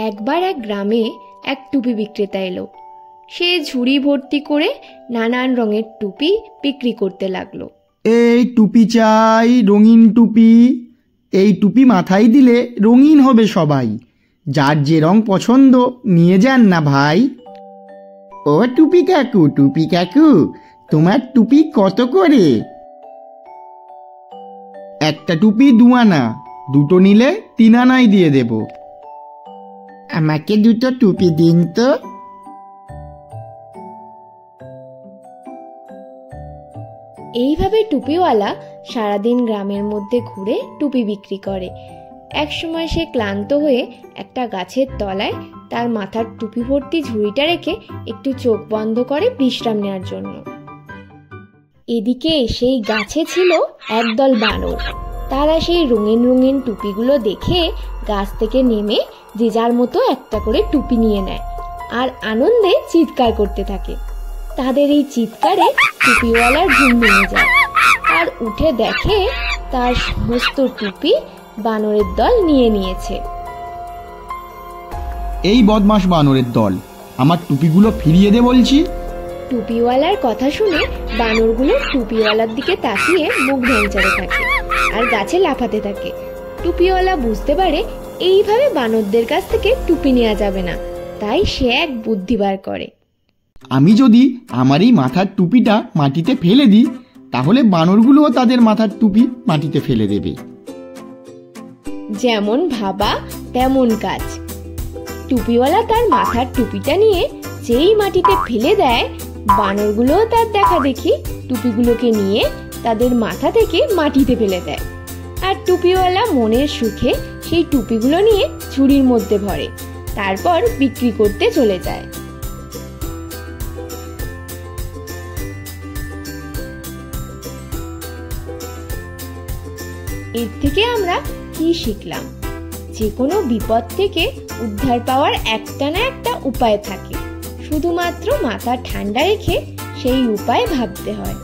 একবার এক গ্রামে এক টুপি বিক্রেতা এলো। সে ঝুড়ি ভর্তি করে নানান রঙের টুপি বিক্রি করতে লাগলো। এই টুপি চাই, রঙিন টুপি। এই টুপি মাথায় দিলে রঙিন হবে সবাই। যার যে রং পছন্দ নিয়ে যান না ভাই। ও টুপি কাকু, তোমার টুপি কত করে? একটা টুপি 2 আনা, দুটো নিলে 3 আনাই দিয়ে দেব। আমাকে 2টো টুপি দিন তো। এইভাবে টুপিওয়ালা সারাদিন গ্রামের মধ্যে ঘুরে টুপি বিক্রি করে। একসময় সে ক্লান্ত হয়ে একটা গাছের তলায় তার মাথার টুপি ভর্তি ঝুড়িটা রেখে একটু চোখ বন্ধ করে বিশ্রাম নেওয়ার জন্য। এদিকে সেই গাছে ছিল একদল বানর। তারা সেই রঙিন রঙিন টুপিগুলো দেখে গাছ থেকে নেমে যে যার মতো একটা করে টুপি নিয়ে নেয় আর আনন্দে চিৎকার করতে থাকে। তাদের এই চিৎকারে টুপিওয়ালার ঘুম ভেঙে যায় আর উঠে দেখে তার সমস্ত টুপি বানরের দল নিয়ে নিয়েছে। এই বদমাশ বানরের দল, আমার টুপিগুলো ফিরিয়ে দে বলছি। টুপিওয়ালার কথা শুনে বানরগুলো টুপিওয়ালার দিকে তাকিয়ে মুখ ভেঙচাতে থাকে আর গাছে লাফাতে থাকে। টুপিওয়ালা বুঝতে পারে এইভাবে বানরদের কাছ থেকে টুপি নেওয়া যাবে না, তাই সে এক বুদ্ধি বার করে। আমি যদি আমার এই মাথার টুপিটা মাটিতে ফেলে দিই, তাহলে বানরগুলোও তাদের মাথার টুপি মাটিতে ফেলে দেবে। যেমন ভাবা তেমন কাজ। টুপিওয়ালা তার মাথার টুপিটা নিয়ে যেই মাটিতে ফেলে দেয়, বানরগুলোও তার দেখা দেখি টুপিগুলোকে নিয়ে তাদের মাথা থেকে মাটিতে ফেলে দেয়। আর টুপিওয়ালা মনের সুখে সেই টুপিগুলো নিয়ে ঝুড়ির মধ্যে ভরে, তারপর বিক্রি করতে চলে যায়। এর থেকে আমরা কি শিখলাম? যে কোনো বিপদ থেকে উদ্ধার পাওয়ার একটা না একটা উপায় থাকে, শুধুমাত্র মাথা ঠান্ডা রেখে সেই উপায় ভাবতে হয়।